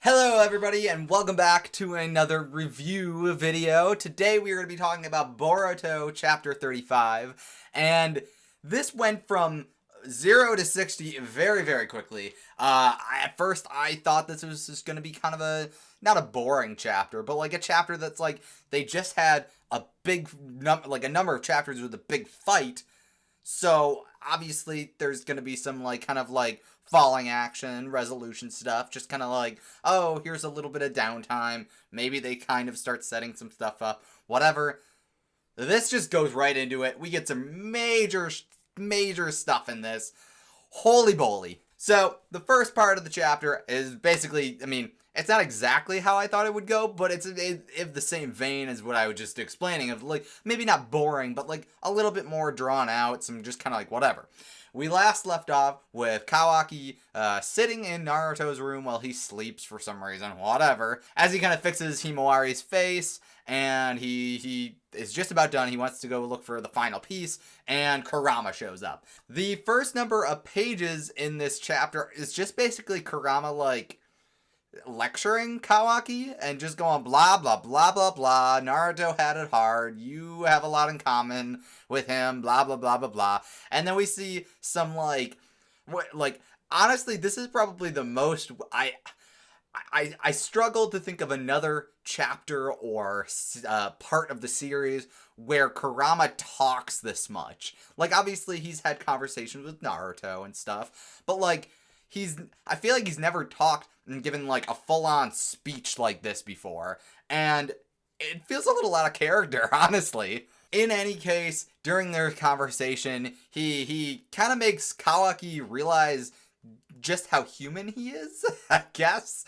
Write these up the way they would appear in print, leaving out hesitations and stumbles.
Hello everybody and welcome back to another review video. Today we are going to be talking about Boruto chapter 35, and this went from 0 to 60 very quickly. At first I thought this was just going to be kind of not a boring chapter, but like a chapter that's like they just had a big a number of chapters with a big fight. So obviously there's going to be some falling action, resolution stuff, just kind of like, oh, here's a little bit of downtime. Maybe they kind of start setting some stuff up, whatever. This just goes right into it. We get some major stuff in this. Holy moly. So, the first part of the chapter is basically, it's not exactly how I thought it would go, but it's in the same vein as what I was just explaining, of like, maybe not boring, but like a little bit more drawn out, some just kind of like whatever. We last left off with Kawaki sitting in Naruto's room while he sleeps for some reason, whatever, as he kind of fixes Himawari's face, and he is just about done. He wants to go look for the final piece, and Kurama shows up. The first number of pages in this chapter is just basically Kurama, like, lecturing Kawaki and just going blah blah blah blah blah. Naruto had it hard, you have a lot in common with him, blah blah blah blah blah. And then we see some honestly, this is probably the most I struggled to think of another chapter or part of the series where Kurama talks this much. Like, obviously he's had conversations with Naruto and stuff, but like I feel like he's never talked and given like a full-on speech like this before, and it feels a little out of character, honestly. In any case, during their conversation, he kind of makes Kawaki realize just how human he is, I guess,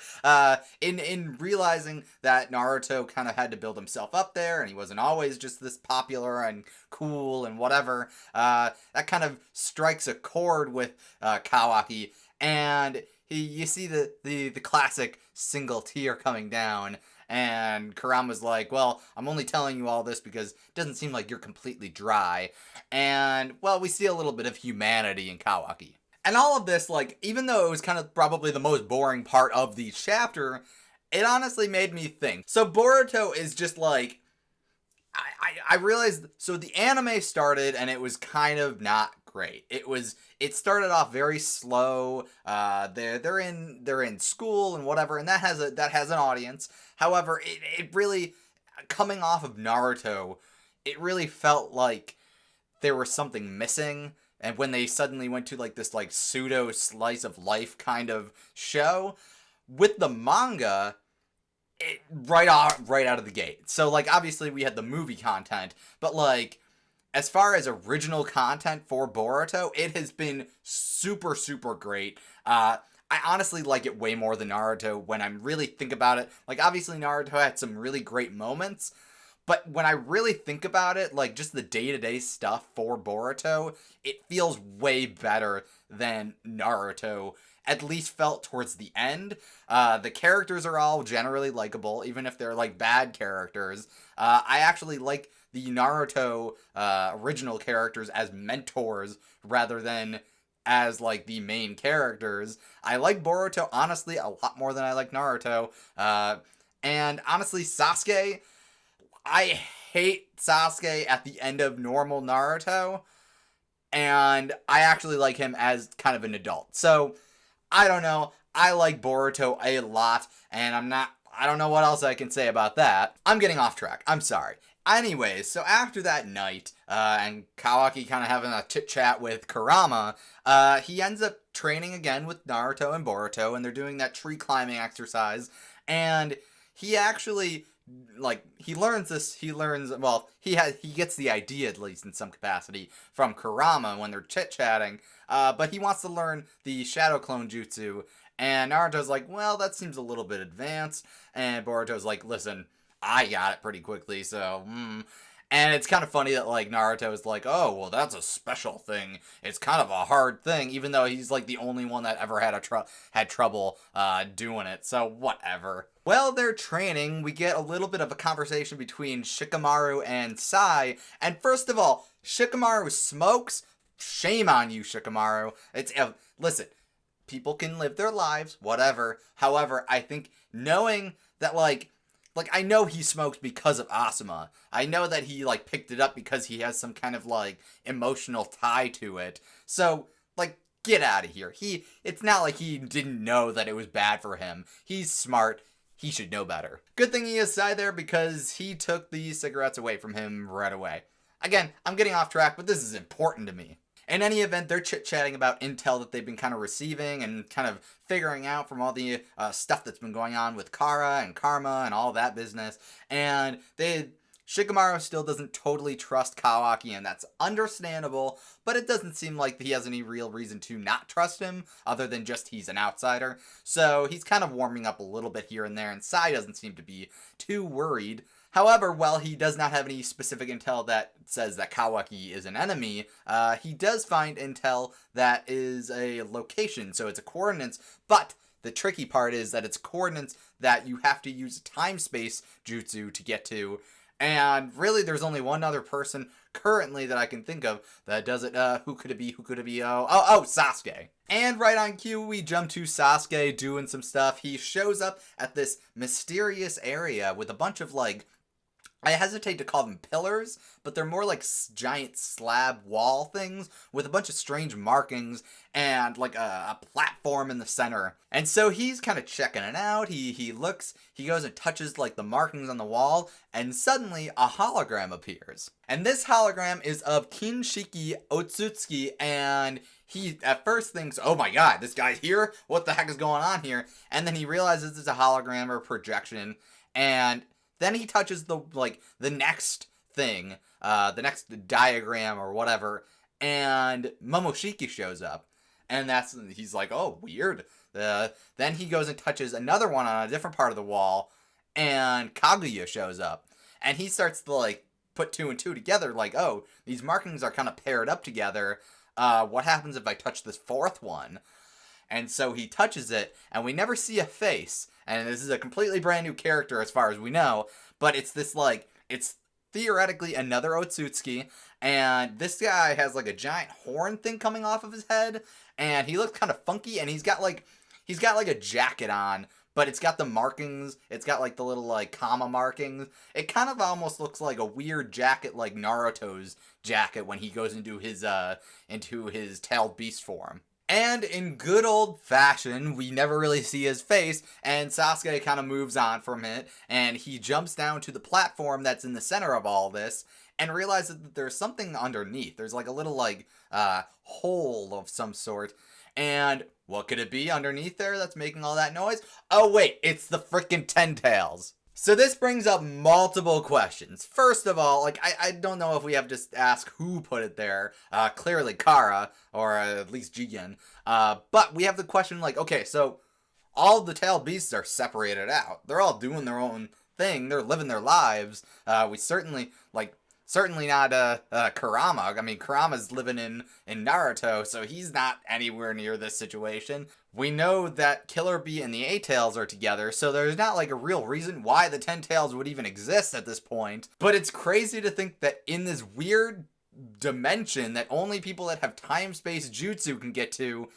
in realizing that Naruto kind of had to build himself up there, and he wasn't always just this popular and cool and whatever. That kind of strikes a chord with Kawaki, and you see the classic single tear coming down, and Kurama's like, well, I'm only telling you all this because it doesn't seem like you're completely dry. And, well, we see a little bit of humanity in Kawaki. And all of this, like, even though it was kind of probably the most boring part of the chapter, it honestly made me think. So Boruto is just like, I realized, so the anime started and it was kind of not great. It started off very slow. They're in school and whatever, and that has an audience. However, it really, coming off of Naruto, it really felt like there was something missing. And when they suddenly went to like this like pseudo slice of life kind of show with the manga, right out of the gate. So like, obviously we had the movie content, but like, as far as original content for Boruto, it has been super great. I honestly like it way more than Naruto when I really think about it. Like, obviously Naruto had some really great moments, but when I really think about it, like just the day-to-day stuff for Boruto, it feels way better than Naruto at least felt towards the end. The characters are all generally likable, even if they're like bad characters. I actually like the Naruto original characters as mentors rather than as like the main characters. I like Boruto honestly a lot more than I like Naruto. And honestly, Sasuke, I hate Sasuke at the end of normal Naruto, and I actually like him as kind of an adult. So, I don't know. I like Boruto a lot, and I don't know what else I can say about that. I'm getting off track. I'm sorry. Anyways, so after that night, and Kawaki kind of having a chit-chat with Kurama, he ends up training again with Naruto and Boruto, and they're doing that tree climbing exercise, and he actually, like, he gets the idea, at least in some capacity, from Kurama when they're chit-chatting, but he wants to learn the Shadow Clone Jutsu, and Naruto's like, well, that seems a little bit advanced, and Boruto's like, listen, I got it pretty quickly, so, And it's kind of funny that, like, Naruto is like, oh, well, that's a special thing. It's kind of a hard thing, even though he's, like, the only one that ever had trouble doing it, so whatever. While they're training, we get a little bit of a conversation between Shikamaru and Sai, and first of all, Shikamaru smokes. Shame on you, Shikamaru. Listen, people can live their lives, whatever. However, I think knowing that, like I know he smoked because of Asuma. I know that he, like, picked it up because he has some kind of, like, emotional tie to it. So, like, get out of here. It's not like he didn't know that it was bad for him. He's smart. He should know better. Good thing he is Sai there, because he took the cigarettes away from him right away. Again, I'm getting off track, but this is important to me. In any event, they're chit-chatting about intel that they've been kind of receiving and kind of figuring out from all the stuff that's been going on with Kara and Karma and all that business. And Shikamaru still doesn't totally trust Kawaki, and that's understandable, but it doesn't seem like he has any real reason to not trust him, other than just he's an outsider. So he's kind of warming up a little bit here and there, and Sai doesn't seem to be too worried. However, while he does not have any specific intel that says that Kawaki is an enemy, he does find intel that is a location, so it's a coordinates, but the tricky part is that it's coordinates that you have to use time-space jutsu to get to, and really there's only one other person currently that I can think of that does it. Who could it be? Oh, Sasuke. And right on cue, we jump to Sasuke doing some stuff. He shows up at this mysterious area with a bunch of, like, I hesitate to call them pillars, but they're more like giant slab wall things with a bunch of strange markings and like a platform in the center. And so he's kind of checking it out. He looks, he goes and touches like the markings on the wall, and suddenly a hologram appears. And this hologram is of Kinshiki Otsutsuki, and he at first thinks, oh my god, this guy's here? What the heck is going on here? And then he realizes it's a hologram or projection, and then he touches the next thing, the next diagram or whatever, and Momoshiki shows up. And he's like, oh, weird. Then he goes and touches another one on a different part of the wall, and Kaguya shows up. And he starts to, like, put two and two together, like, oh, these markings are kind of paired up together. What happens if I touch this fourth one? And so he touches it, and we never see a face. And this is a completely brand new character as far as we know. But it's this, like, it's theoretically another Otsutsuki. And this guy has, like, a giant horn thing coming off of his head. And he looks kind of funky, and he's got a jacket on. But it's got the markings. It's got, like, the little, like, comma markings. It kind of almost looks like a weird jacket, like Naruto's jacket when he goes into his tailed beast form. And in good old fashion, we never really see his face, and Sasuke kind of moves on from it, and he jumps down to the platform that's in the center of all this, and realizes that there's something underneath. There's like a little, like, hole of some sort, and what could it be underneath there that's making all that noise? Oh wait, it's the frickin' Ten Tails. So this brings up multiple questions. First of all, like, I don't know if we have to ask who put it there. Clearly Kara, or at least Jigen. But we have the question, like, okay, so all the tailed beasts are separated out. They're all doing their own thing. They're living their lives. We certainly not Kurama. I mean, Kurama's living in Naruto, so he's not anywhere near this situation. We know that Killer Bee and the A-Tails are together, so there's not, like, a real reason why the Ten Tails would even exist at this point. But it's crazy to think that in this weird dimension that only people that have time-space jutsu can get to,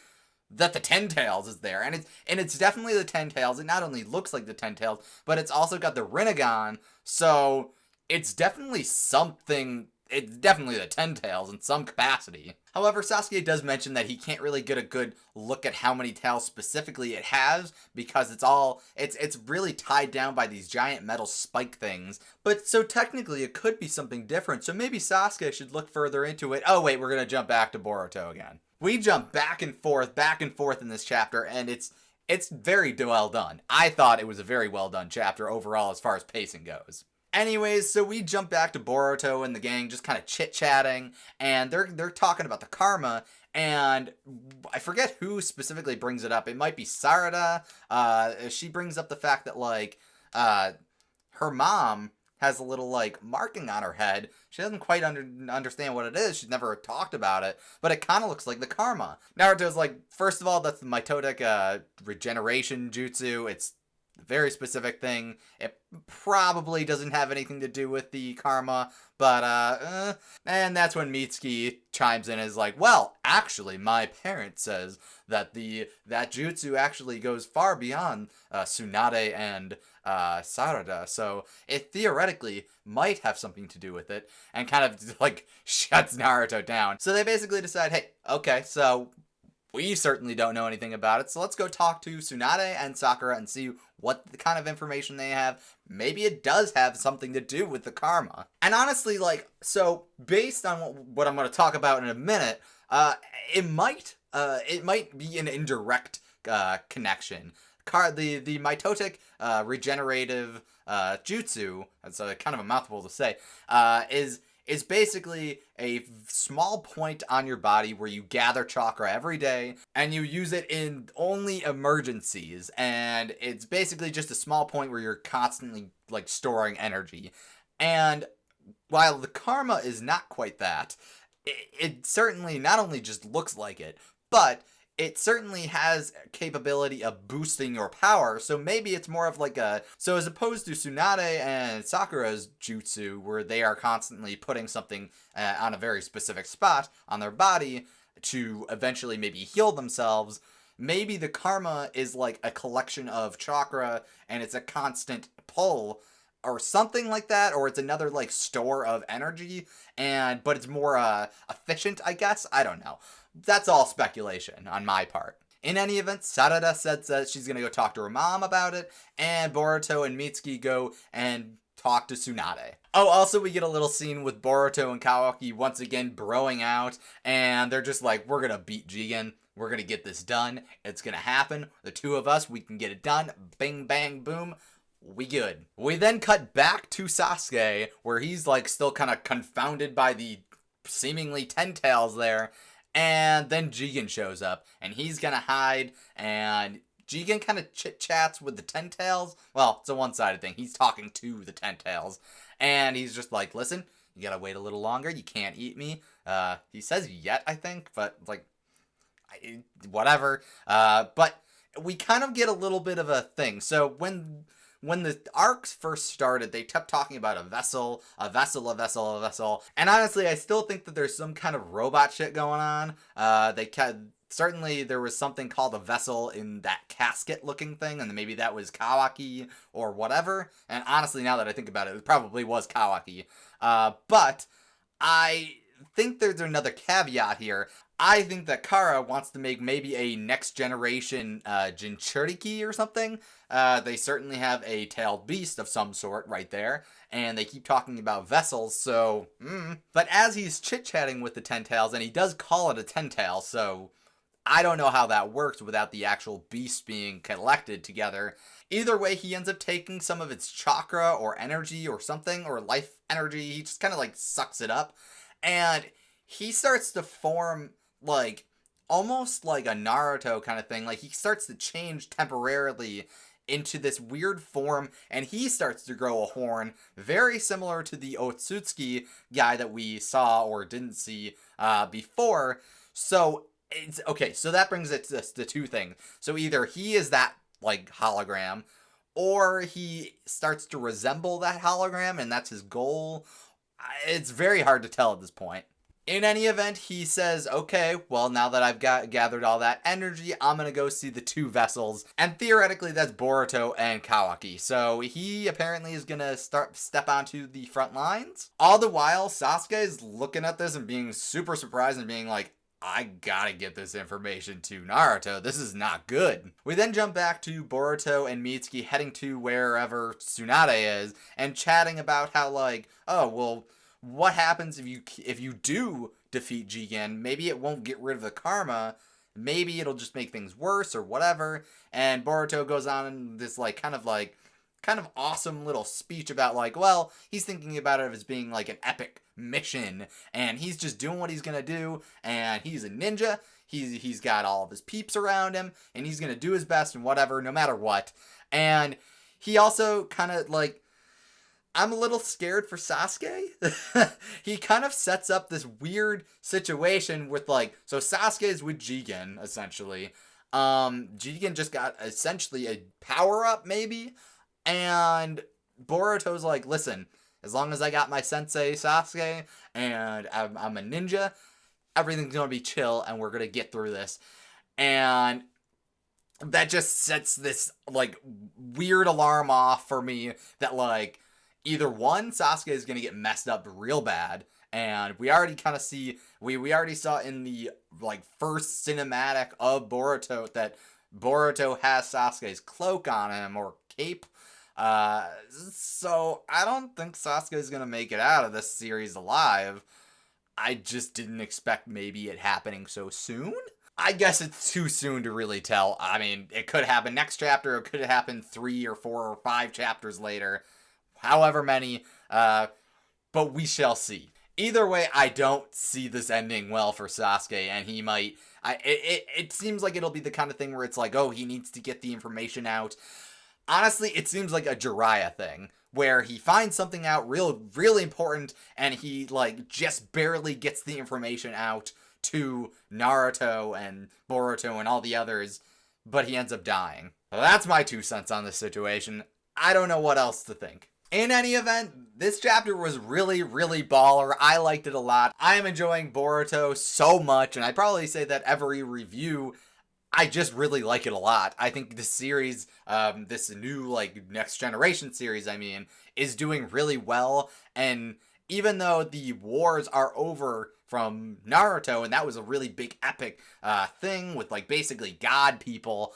that the Ten Tails is there. And it's definitely the Ten Tails. It not only looks like the Ten Tails, but it's also got the Rinnegan, so it's definitely something. It's definitely the Ten Tails in some capacity. However, Sasuke does mention that he can't really get a good look at how many tails specifically it has, because it's really tied down by these giant metal spike things. But so technically it could be something different, so maybe Sasuke should look further into it. Oh wait, we're gonna jump back to Boruto again. We jump back and forth in this chapter, and it's very well done. I thought it was a very well done chapter overall as far as pacing goes. Anyways, so we jump back to Boruto and the gang just kind of chit-chatting, and they're talking about the karma, and I forget who specifically brings it up. It might be Sarada. She brings up the fact that, like, her mom has a little, like, marking on her head. She doesn't quite understand what it is. She's never talked about it, but it kind of looks like the karma. Naruto's like, first of all, that's the mitotic regeneration jutsu. It's very specific thing. It probably doesn't have anything to do with the karma, but and that's when Mitsuki chimes in and is like, well, actually, my parent says that that jutsu actually goes far beyond Tsunade and Sarada, so it theoretically might have something to do with it, and kind of like shuts Naruto down. So they basically decide, hey, okay, so we certainly don't know anything about it, so let's go talk to Tsunade and Sakura and see what kind of information they have. Maybe it does have something to do with the karma. And honestly, like, so based on what I'm going to talk about in a minute, it might be an indirect connection. The mitotic regenerative jutsu, that's kind of a mouthful to say, is basically a small point on your body where you gather chakra every day and you use it in only emergencies, and it's basically just a small point where you're constantly like storing energy. And while the karma is not quite that, it certainly not only just looks like it, but it certainly has capability of boosting your power, so maybe it's more of like so as opposed to Tsunade and Sakura's jutsu, where they are constantly putting something on a very specific spot on their body to eventually maybe heal themselves, maybe the karma is like a collection of chakra and it's a constant pull or something like that, or it's another like store of energy, but it's more efficient, I guess. I don't know. That's all speculation on my part. In any event, Sarada said that she's gonna go talk to her mom about it, and Boruto and Mitsuki go and talk to Tsunade. Oh, also we get a little scene with Boruto and Kawaki once again broing out, and they're just like, we're gonna beat Jigen. We're gonna get this done. It's gonna happen. The two of us, we can get it done. Bing, bang, boom. We good. We then cut back to Sasuke, where he's like still kind of confounded by the seemingly 10 tails there. And then Jigen shows up, and he's gonna hide, and Jigen kind of chit-chats with the Ten Tails. Well, it's a one-sided thing. He's talking to the Ten Tails, and he's just like, listen, you gotta wait a little longer. You can't eat me. He says yet, I think, but, like, whatever. But we kind of get a little bit of a thing. So when the arcs first started, they kept talking about a vessel. And honestly, I still think that there's some kind of robot shit going on. Certainly there was something called a vessel in that casket looking thing, and maybe that was Kawaki or whatever. And honestly, now that I think about it, it probably was Kawaki. But I think there's another caveat here. I think that Kara wants to make maybe a next generation Jinchuriki or something. They certainly have a tailed beast of some sort right there, and they keep talking about vessels, so, But as he's chit-chatting with the Ten Tails, and he does call it a Ten Tail, so I don't know how that works without the actual beast being collected together. Either way, he ends up taking some of its chakra or energy or something, or life energy. He just kind of like sucks it up, and he starts to form like almost like a Naruto kind of thing. Like he starts to change temporarily into this weird form, and he starts to grow a horn, very similar to the Otsutsuki guy that we saw or didn't see before. So it's okay. So that brings it to two things. So either he is that like hologram, or he starts to resemble that hologram, and that's his goal. It's very hard to tell at this point. In any event, he says, okay, well, now that I've gathered all that energy, I'm going to go see the two vessels. And theoretically, that's Boruto and Kawaki. So he apparently is going to step onto the front lines. All the while, Sasuke is looking at this and being super surprised and being like, I gotta get this information to Naruto. This is not good. We then jump back to Boruto and Mitsuki heading to wherever Tsunade is and chatting about how, like, oh, well, what happens if you do defeat Jigen? Maybe it won't get rid of the karma. Maybe it'll just make things worse or whatever. And Boruto goes on this kind of awesome little speech about like, well, he's thinking about it as being like an epic mission, and he's just doing what he's gonna do, and he's a ninja. He's got all of his peeps around him, and he's gonna do his best and whatever, no matter what. And he also kind of like, I'm a little scared for Sasuke. He kind of sets up this weird situation with like, so Sasuke is with Jigen, essentially. Jigen just got essentially a power-up, maybe? And Boruto's like, listen, as long as I got my sensei Sasuke, and I'm a ninja, everything's gonna be chill, and we're gonna get through this. And that just sets this, like, weird alarm off for me that, like, either one, Sasuke is gonna get messed up real bad, and we already kind of see, we already saw in the, like, first cinematic of Boruto that Boruto has Sasuke's cloak on him, or cape. So I don't think Sasuke is gonna make it out of this series alive. I just didn't expect maybe it happening so soon. I guess it's too soon to really tell. I mean, it could happen next chapter, it could happen 3 or 4 or 5 chapters later, however many, but we shall see. Either way, I don't see this ending well for Sasuke, and he might... It seems like it'll be the kind of thing where it's like, oh, he needs to get the information out. Honestly, it seems like a Jiraiya thing, where he finds something out really important, and he, like, just barely gets the information out to Naruto and Boruto and all the others, but he ends up dying. So that's my 2 cents on this situation. I don't know what else to think. In any event, this chapter was really baller. I liked it a lot. I am enjoying Boruto so much, and I'd probably say that every review, I just really like it a lot. I think this series, this new, like, Next Generation series, I mean, is doing really well, and even though the wars are over from Naruto, and that was a really big epic thing with, like, basically god people,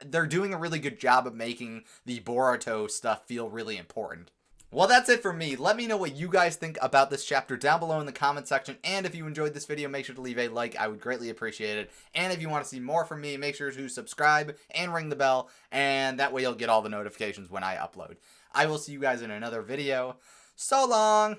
they're doing a really good job of making the Boruto stuff feel really important. Well, that's it for me. Let me know what you guys think about this chapter down below in the comment section, and if you enjoyed this video, make sure to leave a like. I would greatly appreciate it. And if you want to see more from me, make sure to subscribe and ring the bell, and that way you'll get all the notifications when I upload. I will see you guys in another video. So long!